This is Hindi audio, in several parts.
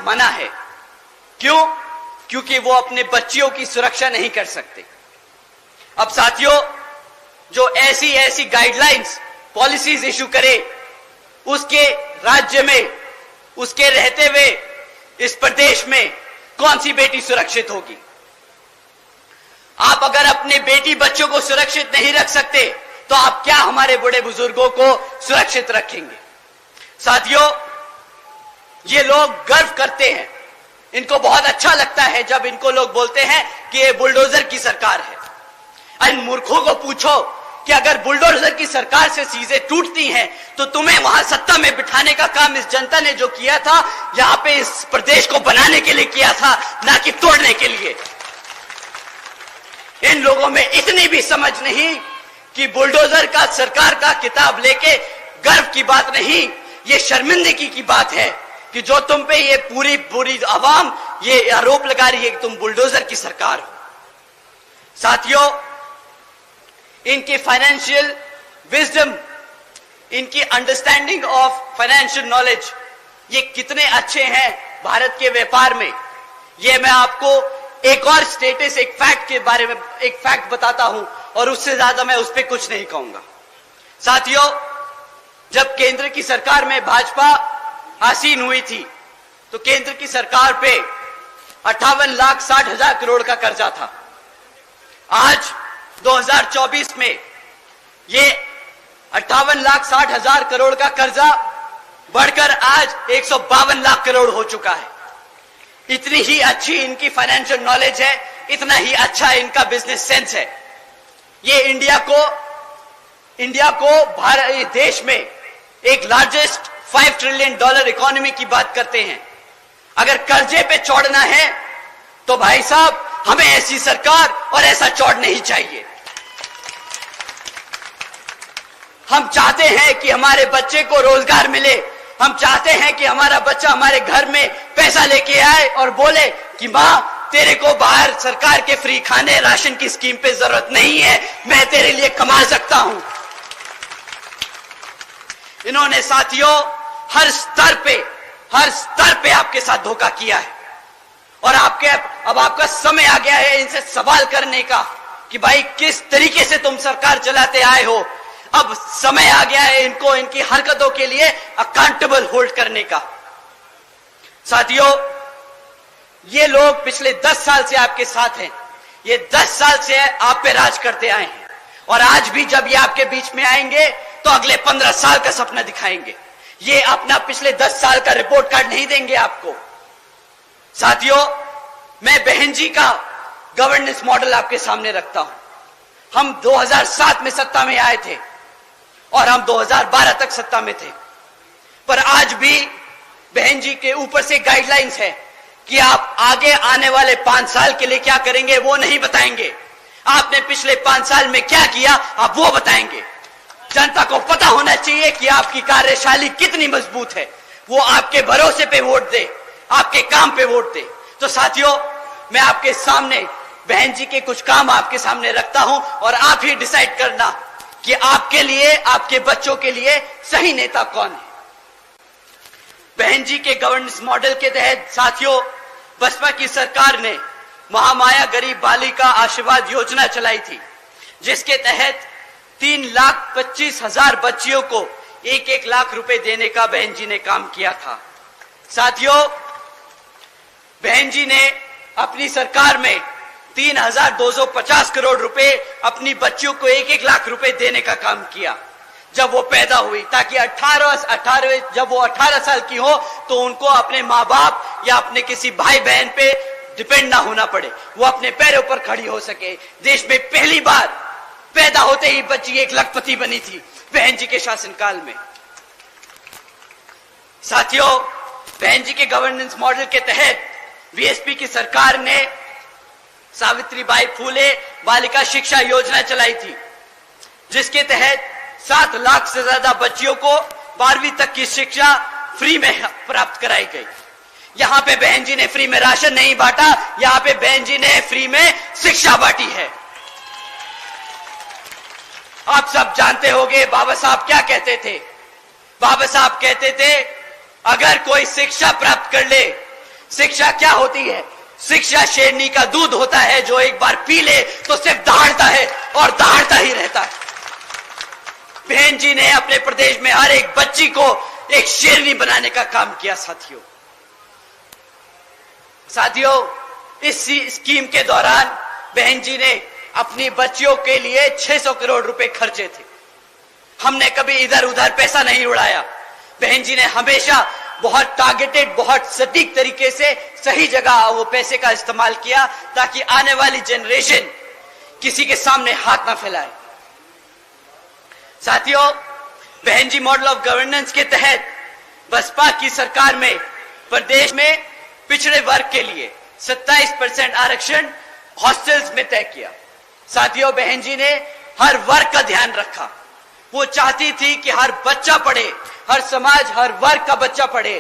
मना है। क्यों? क्योंकि वो अपने बच्चियों की सुरक्षा नहीं कर सकते। अब साथियों, जो ऐसी गाइडलाइंस, पॉलिसीज इशू करे, उसके राज्य में, उसके रहते हुए इस प्रदेश में कौन सी बेटी सुरक्षित होगी? आप अगर अपने बेटी बच्चों को सुरक्षित नहीं रख सकते तो आप क्या हमारे बूढ़े बुजुर्गों को सुरक्षित रखेंगे? साथियों, ये लोग गर्व करते हैं, इनको बहुत अच्छा लगता है जब इनको लोग बोलते हैं कि ये बुलडोजर की सरकार है। इन मूर्खों को पूछो कि अगर बुलडोजर की सरकार से चीजें टूटती हैं तो तुम्हें वहां सत्ता में बिठाने का काम इस जनता ने जो किया था, यहां पे इस प्रदेश को बनाने के लिए किया था, ना कि तोड़ने के लिए। इन लोगों में इतनी भी समझ नहीं कि बुलडोजर का सरकार का किताब लेके गर्व की बात नहीं, ये शर्मिंदगी की बात है कि जो तुम पे ये पूरी आवाम ये आरोप लगा रही है कि तुम बुलडोजर की सरकार हो। साथियों, इनकी फाइनेंशियल विजडम, इनकी अंडरस्टैंडिंग ऑफ फाइनेंशियल नॉलेज, ये कितने अच्छे हैं भारत के व्यापार में, ये मैं आपको एक और स्टेटस, एक फैक्ट के बारे में एक फैक्ट बताता हूं और उससे ज्यादा मैं उस पर कुछ नहीं कहूंगा। साथियों, जब केंद्र की सरकार में भाजपा आसीन हुई थी तो केंद्र की सरकार पे 58,60,000 करोड़ का कर्जा था। आज 2024 में ये 58,60,000 करोड़ का कर्जा बढ़कर आज 152 लाख करोड़ हो चुका है। इतनी ही अच्छी इनकी फाइनेंशियल नॉलेज है, इतना ही अच्छा इनका बिजनेस सेंस है। ये इंडिया को भारत देश में एक लार्जेस्ट $5 ट्रिलियन इकोनॉमी की बात करते हैं। अगर कर्जे पे चौड़ना है तो भाई साहब, हमें ऐसी सरकार और ऐसा चौड़ नहीं चाहिए। हम चाहते हैं कि हमारे बच्चे को रोजगार मिले, हम चाहते हैं कि हमारा बच्चा हमारे घर में पैसा लेके आए और बोले कि मां, तेरे को बाहर सरकार के फ्री खाने, राशन की स्कीम पे जरूरत नहीं है, मैं तेरे लिए कमा सकता हूं। इन्होंने साथियों हर स्तर पे आपके साथ धोखा किया है और अब आपका समय आ गया है इनसे सवाल करने का कि भाई किस तरीके से तुम सरकार चलाते आए हो। अब समय आ गया है इनको इनकी हरकतों के लिए अकाउंटेबल होल्ड करने का। साथियों, ये लोग पिछले 10 साल से आपके साथ हैं, ये 10 साल से आप पे राज करते आए हैं और आज भी जब ये आपके बीच में आएंगे तो अगले 15 साल का सपना दिखाएंगे। ये अपना पिछले 10 साल का रिपोर्ट कार्ड नहीं देंगे आपको। साथियों, मैं बहन जी का गवर्नेंस मॉडल आपके सामने रखता हूं। हम 2007 में सत्ता में आए थे और हम 2012 तक सत्ता में थे, पर आज भी बहन जी के ऊपर से गाइडलाइंस है कि आप आगे आने वाले 5 साल के लिए क्या करेंगे वो नहीं बताएंगे। आपने पिछले 5 साल में क्या किया आप वो बताएंगे। जनता को पता होना चाहिए कि आपकी कार्यशैली कितनी मजबूत है, वो आपके भरोसे पे वोट दे, आपके काम पे वोट दे। तो साथियों, मैं आपके सामने बहन जी के कुछ काम आपके सामने रखता हूं और आप ही डिसाइड करना कि आपके लिए, आपके बच्चों के लिए सही नेता कौन है। बहन जी के गवर्नेंस मॉडल के तहत साथियों, बसपा की सरकार ने महामाया गरीब बालिका आशीर्वाद योजना चलाई थी, जिसके तहत 3,25,000 बच्चियों को 1-1 लाख रुपए देने का बहन जी ने काम किया था। साथियों, बहन जी ने अपनी सरकार में 3,250 करोड़ रुपए अपनी बच्चियों को 1-1 लाख रुपए देने का काम किया जब वो पैदा हुई, ताकि जब वो 18 साल की हो तो उनको अपने माँ बाप या अपने किसी भाई बहन पे डिपेंड ना होना पड़े, वो अपने पैरों पर खड़ी हो सके। देश में पहली बार पैदा होते ही बच्ची 1 लखपति बनी थी बहन जी के शासनकाल में। साथियों, बहन जी के गवर्नेंस मॉडल के तहत बीएसपी की सरकार ने सावित्रीबाई फूले बालिका शिक्षा योजना चलाई थी, जिसके तहत 7 लाख से ज्यादा बच्चियों को 12वीं तक की शिक्षा फ्री में प्राप्त कराई गई। यहां पे बहन जी ने फ्री में राशन नहीं बांटा, यहां पे बहन जी ने फ्री में शिक्षा बांटी है। आप सब जानते होंगे बाबा साहब क्या कहते थे। बाबा साहब कहते थे, अगर कोई शिक्षा प्राप्त कर ले शिक्षा क्या होती है? शिक्षा शेरनी का दूध होता है जो एक बार पी ले तो सिर्फ दहाड़ता है और दहाड़ता ही रहता है। बहन जी ने अपने प्रदेश में हर एक बच्ची को एक शेरनी बनाने का काम किया। साथियों, इस स्कीम के दौरान बहन जी ने अपनी बच्चियों के लिए 600 करोड़ रुपए खर्चे थे। हमने कभी इधर उधर पैसा नहीं उड़ाया। बहन जी ने हमेशा बहुत टारगेटेड, बहुत सटीक तरीके से सही जगह वो पैसे का इस्तेमाल किया ताकि आने वाली जनरेशन किसी के सामने हाथ ना फैलाए। साथियों, बहन जी मॉडल ऑफ गवर्नेंस के तहत बसपा की सरकार में प्रदेश में पिछड़े वर्ग के लिए 27% आरक्षण हॉस्टल्स में तय किया। साथियों, बहन जी ने हर वर्ग का ध्यान रखा। वो चाहती थी कि हर बच्चा पढ़े, हर समाज, हर वर्ग का बच्चा पढ़े।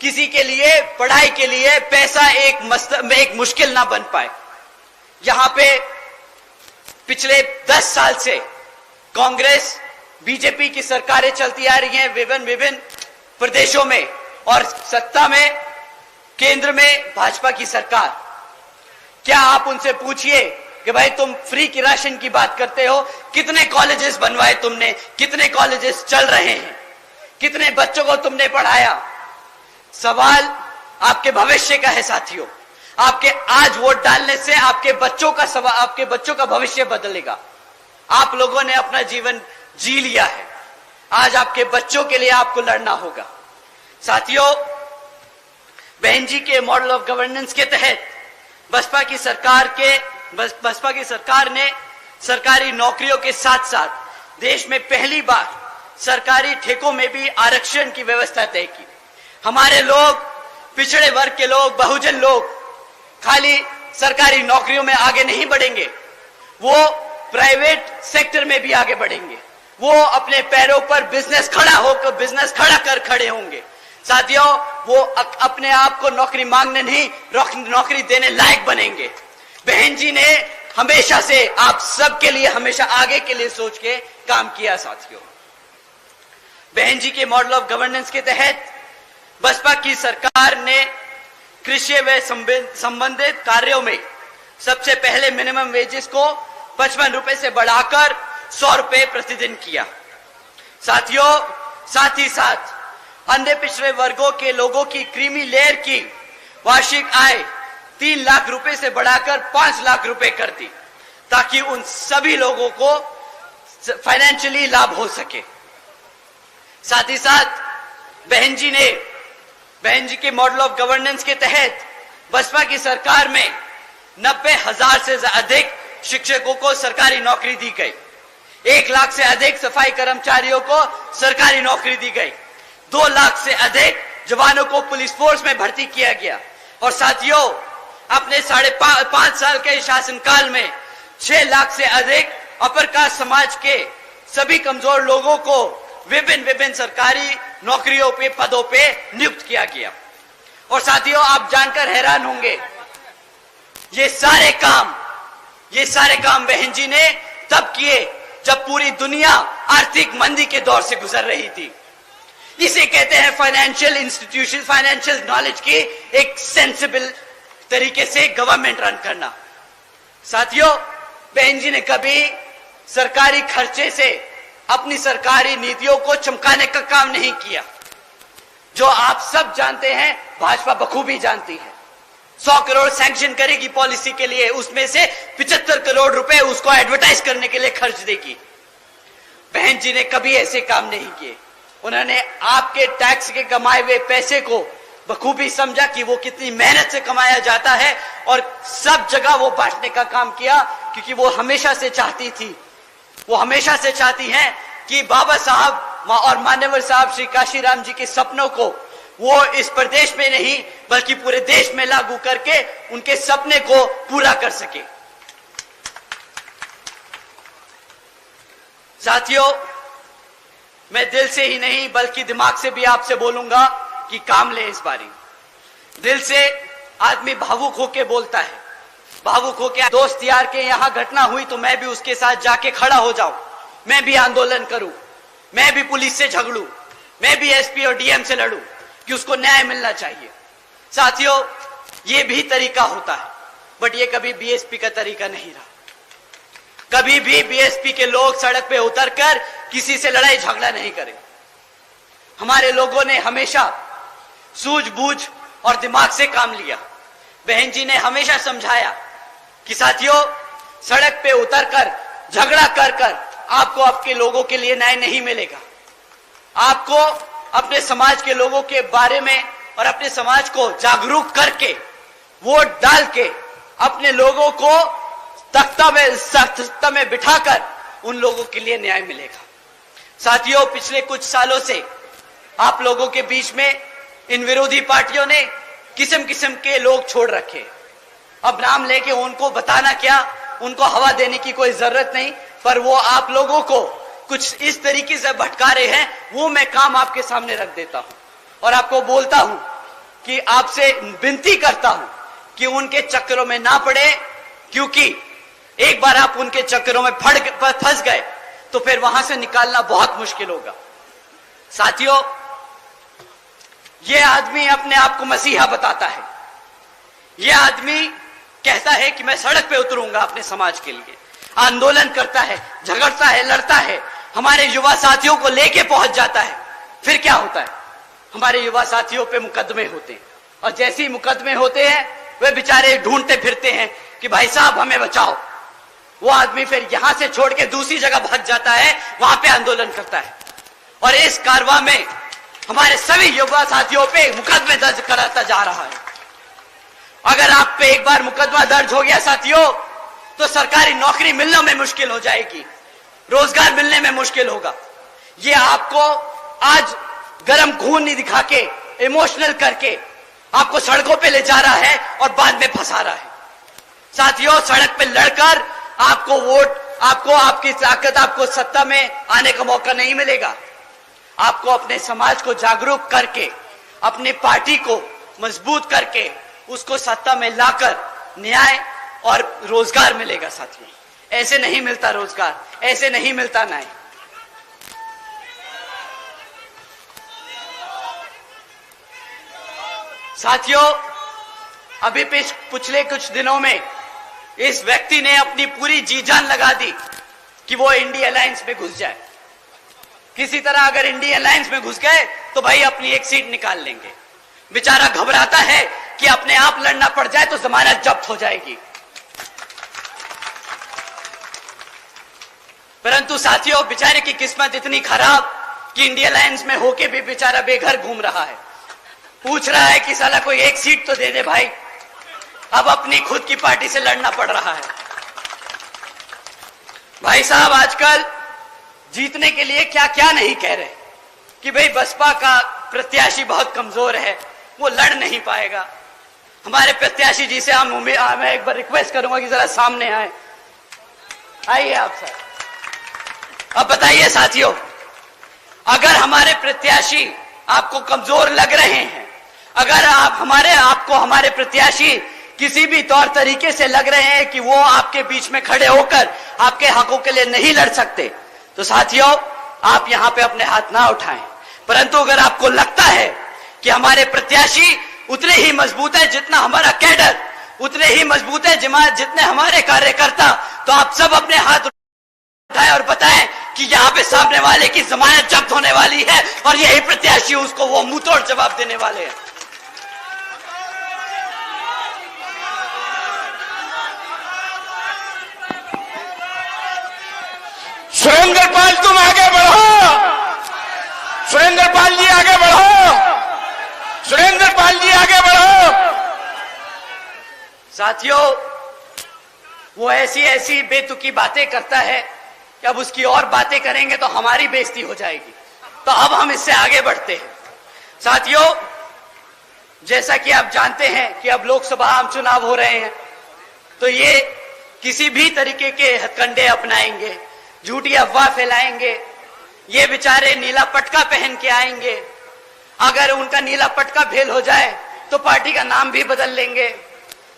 किसी के लिए पढ़ाई के लिए पैसा एक मुश्किल ना बन पाए। यहां पे पिछले 10 साल से कांग्रेस, बीजेपी की सरकारें चलती आ रही हैं विभिन्न प्रदेशों में, और सत्ता में केंद्र में भाजपा की सरकार। क्या आप उनसे पूछिए कि भाई तुम फ्री की राशन की बात करते हो, कितने कॉलेजेस बनवाए तुमने, कितने कॉलेजेस चल रहे हैं, कितने बच्चों को तुमने पढ़ाया? सवाल आपके भविष्य का है साथियों। आपके आज वोट डालने से आपके बच्चों का भविष्य बदलेगा। आप लोगों ने अपना जीवन जी लिया है, आज आपके बच्चों के लिए आपको लड़ना होगा। साथियों, बहन जी के मॉडल ऑफ गवर्नेंस के तहत बसपा की सरकार ने सरकारी नौकरियों के साथ साथ देश में पहली बार सरकारी ठेकों में भी आरक्षण की व्यवस्था तय की। हमारे लोग, पिछड़े वर्ग के लोग, बहुजन लोग खाली सरकारी नौकरियों में आगे नहीं बढ़ेंगे, वो प्राइवेट सेक्टर में भी आगे बढ़ेंगे। वो अपने पैरों पर बिजनेस खड़ा कर खड़े होंगे। साथियों, वो अपने आप को नौकरी मांगने नहीं, नौकरी देने लायक बनेंगे। बहन जी ने हमेशा से आप सबके लिए हमेशा आगे के लिए सोच के काम किया। साथियों, बहन जी के मॉडल ऑफ गवर्नेंस के तहत बसपा की सरकार ने कृषि व संबंधित कार्यों में सबसे पहले मिनिमम वेजेस को 55 रुपए से बढ़ाकर 100 रुपए प्रतिदिन किया। साथियों, साथ ही साथ अन्य पिछड़े वर्गों के लोगों की क्रीमी लेयर की वार्षिक आय 3 लाख रुपए से बढ़ाकर 5 लाख रुपए कर दी ताकि उन सभी लोगों को फाइनेंशियली लाभ हो सके। साथ ही साथ बहन जी के मॉडल ऑफ गवर्नेंस के तहत बसपा की सरकार में 90,000 से अधिक शिक्षकों को सरकारी नौकरी दी गई। 1 लाख से अधिक सफाई कर्मचारियों को सरकारी नौकरी दी गई। 2 लाख से अधिक जवानों को पुलिस फोर्स में भर्ती किया गया। और साथियों, अपने 5.5 साल के शासनकाल में 6 लाख से अधिक अपर कास्ट समाज के सभी कमजोर लोगों को विभिन्न सरकारी नौकरियों पे, पदों पे नियुक्त किया गया। और साथियों, आप जानकर हैरान होंगे, ये सारे काम बहन जी ने तब किए जब पूरी दुनिया आर्थिक मंदी के दौर से गुजर रही थी। इसे कहते हैं फाइनेंशियल इंस्टीट्यूशन, फाइनेंशियल नॉलेज की एक सेंसिबल तरीके से गवर्नमेंट रन करना। साथियों, बहन जी ने कभी सरकारी खर्चे से अपनी सरकारी नीतियों को चमकाने का काम नहीं किया। जो आप सब जानते हैं, भाजपा बखूबी जानती है। 100 करोड़ सैंक्शन करेगी पॉलिसी के लिए, उसमें से 75 करोड़ रुपए उसको एडवर्टाइज करने के लिए खर्च देगी। बहन जी ने कभी ऐसे काम नहीं किए। उन्होंने आपके टैक्स के कमाए हुए पैसे को बखूबी समझा कि वो कितनी मेहनत से कमाया जाता है और सब जगह वो बांटने का काम किया, क्योंकि वो हमेशा से चाहती हैं कि बाबा साहब और मान्यवर साहब श्री काशीराम जी के सपनों को वो इस प्रदेश में नहीं बल्कि पूरे देश में लागू करके उनके सपने को पूरा कर सके। साथियों, मैं दिल से ही नहीं बल्कि दिमाग से भी आपसे बोलूंगा कि काम ले इस बारी। दिल से आदमी भावुक होके बोलता है, भावुक होके दोस्त यार के यहां घटना हुई तो मैं भी उसके साथ जाके खड़ा हो जाऊं, मैं भी आंदोलन करूं, मैं भी पुलिस से झगड़ूं, मैं भी एसपी और डीएम से लड़ूं कि उसको न्याय मिलना चाहिए। साथियों, ये भी तरीका होता है, बट ये कभी बीएसपी का तरीका नहीं रहा। कभी भी बीएसपी के लोग सड़क पे उतरकर किसी से लड़ाई झगड़ा नहीं करें। हमारे लोगों ने हमेशा सूझबूझ और दिमाग से काम लिया। बहन जी ने हमेशा समझाया कि साथियों, सड़क पे उतरकर झगड़ा कर कर आपको आपके लोगों के लिए न्याय नहीं मिलेगा। आपको अपने समाज के लोगों के बारे में और अपने समाज को जागरूक करके वोट डाल के अपने लोगों को तख्ता में बिठाकर उन लोगों के लिए न्याय मिलेगा। साथियों, पिछले कुछ सालों से आप लोगों के बीच में इन विरोधी पार्टियों ने किस्म किस्म के लोग छोड़ रखे। अब नाम लेके उनको बताना क्या, उनको हवा देने की कोई जरूरत नहीं, पर वो आप लोगों को कुछ इस तरीके से भटका रहे हैं, वो मैं काम आपके सामने रख देता हूं और आपको बोलता हूं कि आपसे विनती करता हूं कि उनके चक्करों में ना पड़े, क्योंकि एक बार आप उनके चक्करों में फंस गए तो फिर वहां से निकालना बहुत मुश्किल होगा। साथियों, यह आदमी अपने आप को मसीहा बताता है। यह आदमी कहता है कि मैं सड़क पे उतरूंगा अपने समाज के लिए, आंदोलन करता है, झगड़ता है, लड़ता है, हमारे युवा साथियों को लेके पहुंच जाता है। फिर क्या होता है, हमारे युवा साथियों पे मुकदमे होते हैं, और जैसे ही मुकदमे होते हैं वे बेचारे ढूंढते फिरते हैं कि भाई साहब हमें बचाओ। वो आदमी फिर यहां से छोड़ के दूसरी जगह भाग जाता है, वहां पे आंदोलन करता है, और इस कारवां में हमारे सभी युवा साथियों पे मुकदमे दर्ज कराता जा रहा है। अगर आप पे एक बार मुकदमा दर्ज हो गया साथियों, तो सरकारी नौकरी मिलने में मुश्किल हो जाएगी, रोजगार मिलने में मुश्किल होगा। ये आपको आज गरम खून नहीं दिखा के, इमोशनल करके आपको सड़कों पे ले जा रहा है और बाद में फंसा रहा है। साथियों, सड़क पे लड़कर आपको वोट, आपको आपकी ताकत, आपको सत्ता में आने का मौका नहीं मिलेगा। आपको अपने समाज को जागरूक करके, अपनी पार्टी को मजबूत करके उसको सत्ता में लाकर न्याय और रोजगार मिलेगा। साथियों, ऐसे नहीं मिलता रोजगार, ऐसे नहीं मिलता न्याय। साथियों, अभी पिछले कुछ दिनों में इस व्यक्ति ने अपनी पूरी जी जान लगा दी कि वो इंडिया अलायंस में घुस जाए। किसी तरह अगर इंडिया अलायंस में घुस गए तो भाई अपनी एक सीट निकाल लेंगे। बेचारा घबराता है कि अपने आप लड़ना पड़ जाए तो जमानत जब्त हो जाएगी। परंतु साथियों, बेचारे की किस्मत इतनी खराब कि इंडिया अलायंस में होके भी बेचारा बेघर घूम रहा है। पूछ रहा है कि साला कोई एक सीट तो दे दे भाई। अब अपनी खुद की पार्टी से लड़ना पड़ रहा है। भाई साहब, आजकल जीतने के लिए क्या क्या नहीं कह रहे कि भाई बसपा का प्रत्याशी बहुत कमजोर है, वो लड़ नहीं पाएगा। हमारे प्रत्याशी जी से मैं एक बार रिक्वेस्ट करूंगा कि जरा सामने आए। आइए आप सर। अब बताइए साथियों, अगर हमारे प्रत्याशी आपको कमजोर लग रहे हैं, अगर आपको हमारे प्रत्याशी किसी भी तौर तरीके से लग रहे हैं कि वो आपके बीच में खड़े होकर आपके हकों के लिए नहीं लड़ सकते, तो साथियों आप यहां पे अपने हाथ ना उठाएं। परंतु अगर आपको लगता है कि हमारे प्रत्याशी उतने ही मजबूत है जितना हमारा कैडर, उतने ही मजबूत है जितने हमारे कार्यकर्ता, तो आप सब अपने हाथ उठाएं और बताएं कि यहां पे सामने वाले की जमानत जब्त होने वाली है और यही प्रत्याशी उसको वो मुंहतोड़ जवाब देने वाले हैं। सुरेंद्र पाल, तुम आगे बढ़ो। सुरेंद्र पाल जी आगे बढ़ो। सुरेंद्र पाल जी आगे बढ़ो। साथियों, वो ऐसी ऐसी बेतुकी बातें करता है कि अब उसकी और बातें करेंगे तो हमारी बेइज्जती हो जाएगी, तो अब हम इससे आगे बढ़ते हैं। साथियों, जैसा कि आप जानते हैं कि अब लोकसभा आम चुनाव हो रहे हैं, तो ये किसी भी तरीके के हथकंडे अपनाएंगे, झूठी अफवाह फैलाएंगे। ये बेचारे नीला पटका पहन के आएंगे। अगर उनका नीला पटका फेल हो जाए तो पार्टी का नाम भी बदल लेंगे,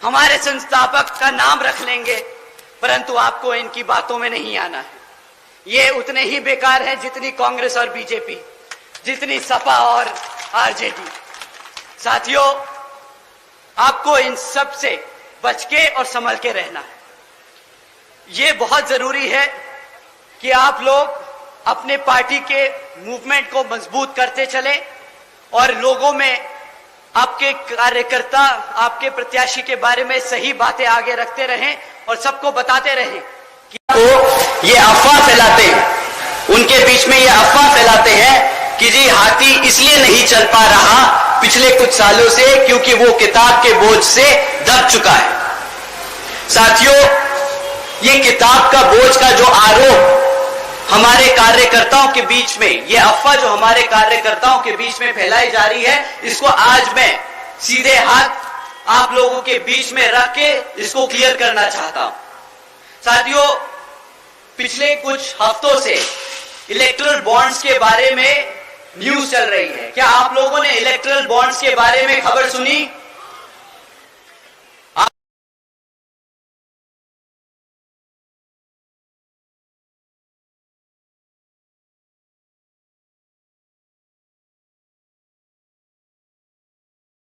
हमारे संस्थापक का नाम रख लेंगे। परंतु आपको इनकी बातों में नहीं आना है। ये उतने ही बेकार हैं जितनी कांग्रेस और बीजेपी, जितनी सपा और आरजेडी। साथियों, आपको इन सब से बच के और संभल के रहना है। ये बहुत जरूरी है कि आप लोग अपने पार्टी के मूवमेंट को मजबूत करते चले और लोगों में आपके कार्यकर्ता, आपके प्रत्याशी के बारे में सही बातें आगे रखते रहें और सबको बताते रहें कि वो ये अफवाह फैलाते हैं, उनके बीच में ये अफवाह फैलाते हैं कि जी हाथी इसलिए नहीं चल पा रहा पिछले कुछ सालों से क्योंकि वो किताब के बोझ से दब चुका है। साथियों, ये किताब का बोझ का जो आरोप हमारे कार्यकर्ताओं के बीच में, ये अफवाह जो हमारे कार्यकर्ताओं के बीच में फैलाई जा रही है, इसको आज मैं सीधे हाथ आप लोगों के बीच में रख के इसको क्लियर करना चाहता हूं। साथियों, पिछले कुछ हफ्तों से इलेक्टोरल बॉन्ड्स के बारे में न्यूज चल रही है। क्या आप लोगों ने इलेक्टोरल बॉन्ड्स के बारे में खबर सुनी?